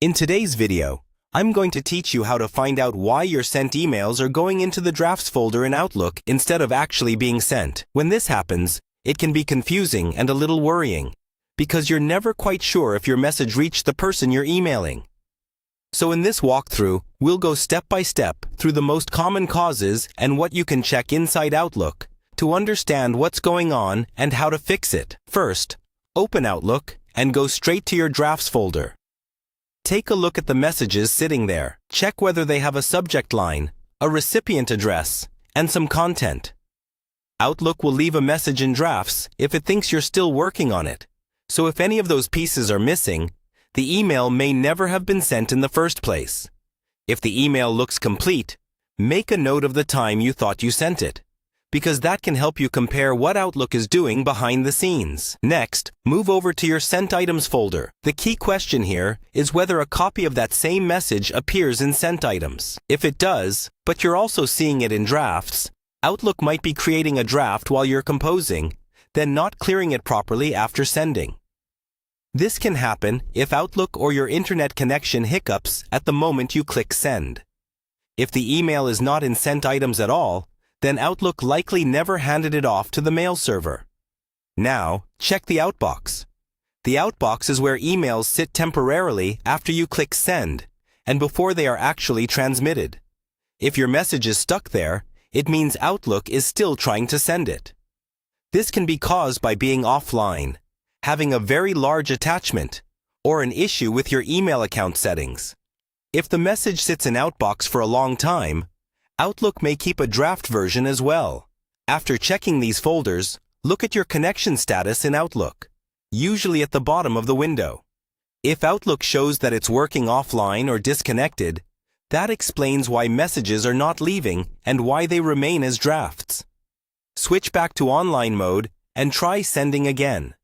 In today's video, I'm going to teach you how to find out why your sent emails are going into the drafts folder in Outlook instead of actually being sent. When this happens, it can be confusing and a little worrying, because you're never quite sure if your message reached the person you're emailing. So in this walkthrough, we'll go step by step through the most common causes and what you can check inside Outlook to understand what's going on and how to fix it. First, open Outlook and go straight to your drafts folder. Take a look at the messages sitting there. Check whether they have a subject line, a recipient address, and some content. Outlook will leave a message in drafts if it thinks you're still working on it. So if any of those pieces are missing, the email may never have been sent in the first place. If the email looks complete, make a note of the time you thought you sent it, because that can help you compare what Outlook is doing behind the scenes. Next, move over to your Sent Items folder. The key question here is whether a copy of that same message appears in Sent Items. If it does, but you're also seeing it in drafts, Outlook might be creating a draft while you're composing, then not clearing it properly after sending. This can happen if Outlook or your internet connection hiccups at the moment you click Send. If the email is not in Sent Items at all, then Outlook likely never handed it off to the mail server. Now, check the outbox. The outbox is where emails sit temporarily after you click Send and before they are actually transmitted. If your message is stuck there, it means Outlook is still trying to send it. This can be caused by being offline, having a very large attachment, or an issue with your email account settings. If the message sits in Outbox for a long time, Outlook may keep a draft version as well. After checking these folders, look at your connection status in Outlook, usually at the bottom of the window. If Outlook shows that it's working offline or disconnected, that explains why messages are not leaving and why they remain as drafts. Switch back to online mode and try sending again.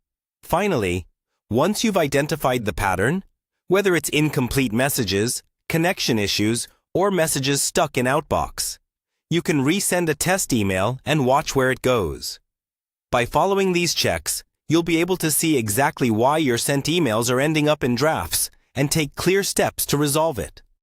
Finally, once you've identified the pattern, whether it's incomplete messages, connection issues, or messages stuck in Outbox, you can resend a test email and watch where it goes. By following these checks, you'll be able to see exactly why your sent emails are ending up in drafts and take clear steps to resolve it.